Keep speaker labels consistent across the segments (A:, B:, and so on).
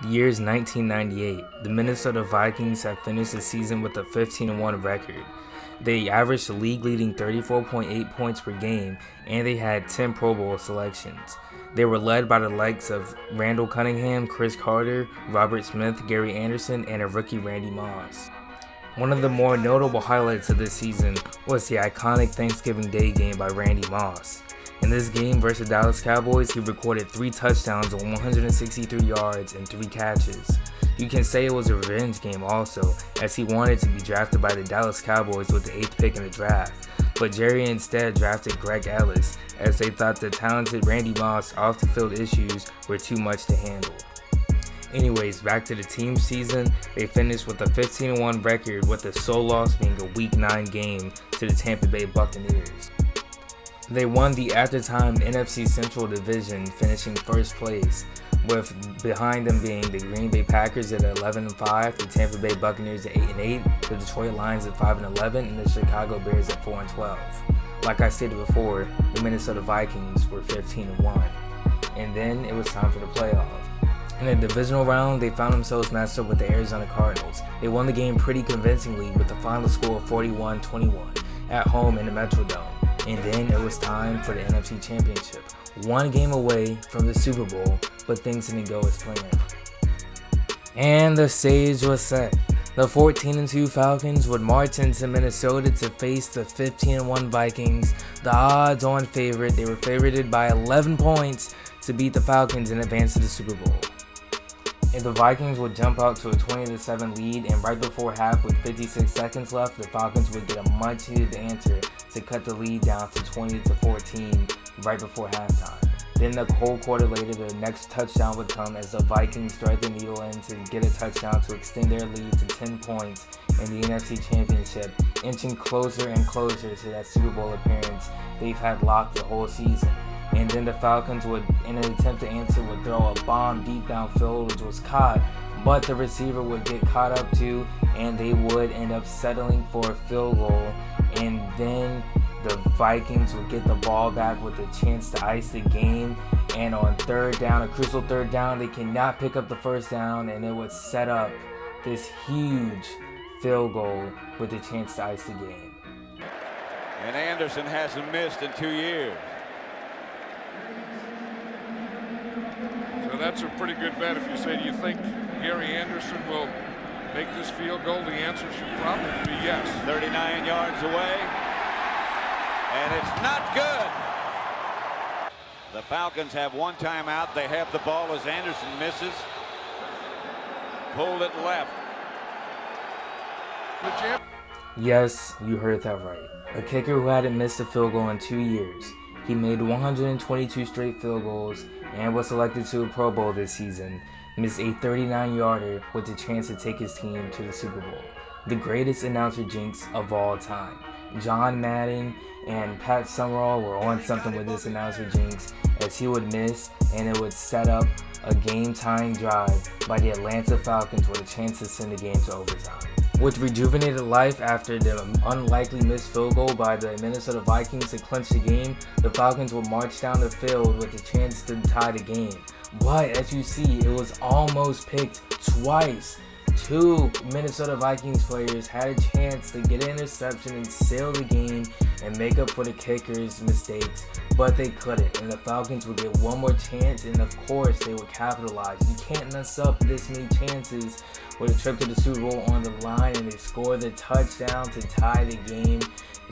A: The year is 1998. The Minnesota Vikings have finished the season with a 15-1 record. They averaged a league-leading 34.8 points per game, and they had 10 Pro Bowl selections. They were led by the likes of Randall Cunningham, Chris Carter, Robert Smith, Gary Anderson, and a rookie Randy Moss. One of the more notable highlights of this season was the iconic Thanksgiving Day game by Randy Moss. In this game versus the Dallas Cowboys, he recorded 3 touchdowns on 163 yards and 3 catches. You can say it was a revenge game also, as he wanted to be drafted by the Dallas Cowboys with the 8th pick in the draft. But Jerry instead drafted Greg Ellis, as they thought the talented Randy Moss off-the-field issues were too much to handle. Anyways, back to the team season, they finished with a 15-1 record, with the sole loss being a Week 9 game to the Tampa Bay Buccaneers. They won the at-the-time NFC Central Division, finishing first place, with behind them being the Green Bay Packers at 11-5, the Tampa Bay Buccaneers at 8-8, the Detroit Lions at 5-11, and the Chicago Bears at 4-12. Like I stated before, the Minnesota Vikings were 15-1, and then it was time for the playoffs. In the divisional round, they found themselves matched up with the Arizona Cardinals. They won the game pretty convincingly with a final score of 41-21 at home in the Metrodome. And then it was time for the NFC Championship. One game away from the Super Bowl, but things didn't go as planned. And the stage was set. The 14-2 Falcons would march into Minnesota to face the 15-1 Vikings, the odds-on favorite. They were favorited by 11 points to beat the Falcons and advance to the Super Bowl. And the Vikings would jump out to a 20-7 lead, and right before half, with 56 seconds left, the Falcons would get a much-needed answer to cut the lead down to 20-14 right before halftime. Then the whole quarter later, the next touchdown would come as the Vikings thread the needle in to get a touchdown to extend their lead to 10 points in the NFC Championship, inching closer and closer to that Super Bowl appearance they've had locked the whole season. And then the Falcons would, in an attempt to answer, would throw a bomb deep downfield, which was caught, but the receiver would get caught up too, and they would end up settling for a field goal. And then the Vikings would get the ball back with a chance to ice the game. And on third down, a crucial third down, they cannot pick up the first down, and it would set up this huge field goal with a chance to ice the game.
B: And Anderson hasn't missed in 2 years.
C: So that's a pretty good bet. If you say, do you think Gary Anderson will make this field goal? The answer should probably be yes.
B: 39 yards away, and it's not good. The Falcons have one timeout. They have the ball as Anderson misses. Pulled it left.
A: Yes, you heard that right. A kicker who hadn't missed a field goal in 2 years. He made 122 straight field goals and was selected to a Pro Bowl this season, missed a 39-yarder with a chance to take his team to the Super Bowl. The greatest announcer jinx of all time. John Madden and Pat Summerall were on something with this announcer jinx, as he would miss and it would set up a game-tying drive by the Atlanta Falcons with a chance to send the game to overtime. With rejuvenated life after the unlikely missed field goal by the Minnesota Vikings to clinch the game, the Falcons would march down the field with a chance to tie the game. But as you see, it was almost picked twice. 2 Minnesota Vikings players had a chance to get an interception and seal the game and make up for the kicker's mistakes, but they couldn't, and the Falcons would get one more chance, and of course they would capitalize. You can't mess up this many chances with a trip to the Super Bowl on the line, and they score the touchdown to tie the game.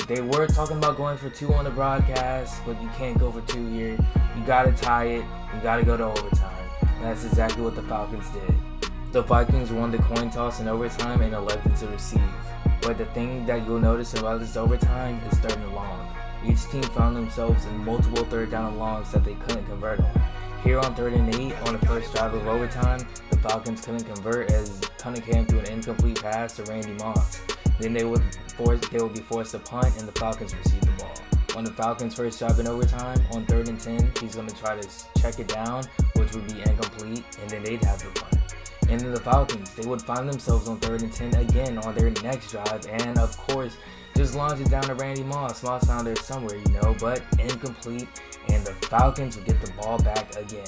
A: They were talking about going for 2 on the broadcast, but you can't go for 2 here. You gotta tie it, you gotta go to overtime, and that's exactly what the Falcons did. The Vikings won the coin toss in overtime and elected to receive. But the thing that you'll notice about this overtime is third and long. Each team found themselves in multiple third down and longs that they couldn't convert on. Here on 3rd and 8, on the first drive of overtime, the Falcons couldn't convert as Cunningham threw an incomplete pass to Randy Moss. Then they would be forced to punt, and the Falcons received the ball. On the Falcons' first drive in overtime, on 3rd and 10, he's going to try to check it down, which would be incomplete, and then they'd have the punt. And then the Falcons, they would find themselves on 3rd and 10 again on their next drive, and of course, just launch it down to Randy Moss. Moss found there somewhere, but incomplete, and the Falcons would get the ball back again.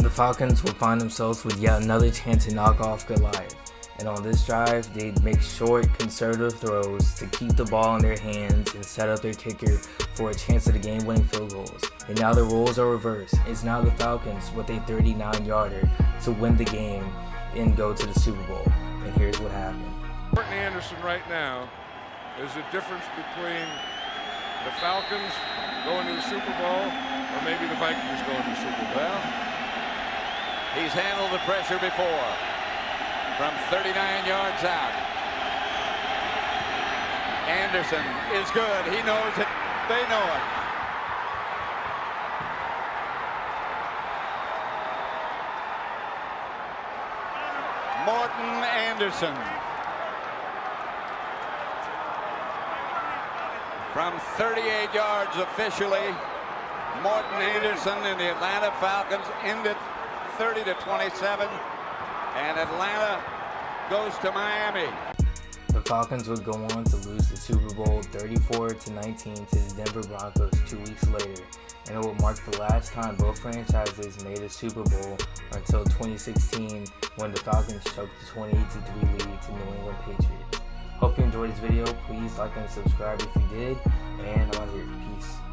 A: The Falcons will find themselves with yet another chance to knock off Goliath. And on this drive, they make short, conservative throws to keep the ball in their hands and set up their kicker for a chance at the game-winning field goals. And now the roles are reversed. It's now the Falcons with a 39-yarder to win the game and go to the Super Bowl. And here's what happened.
C: Morton Anderson right now is the difference between the Falcons going to the Super Bowl or maybe the Vikings going to the Super Bowl.
B: Well, he's handled the pressure before from 39 yards out. Anderson is good. He knows it. They know it. Morton Anderson from 38 yards officially. Morton Anderson and the Atlanta Falcons end it 30-27, and Atlanta goes to Miami.
A: The Falcons would go on to lose the Super Bowl 34-19 to the Denver Broncos 2 weeks later, and it will mark the last time both franchises made a Super Bowl until 2016 when the Falcons choked the 28-3 lead to New England Patriots. Hope you enjoyed this video. Please like and subscribe if you did, and I'm out here. Peace.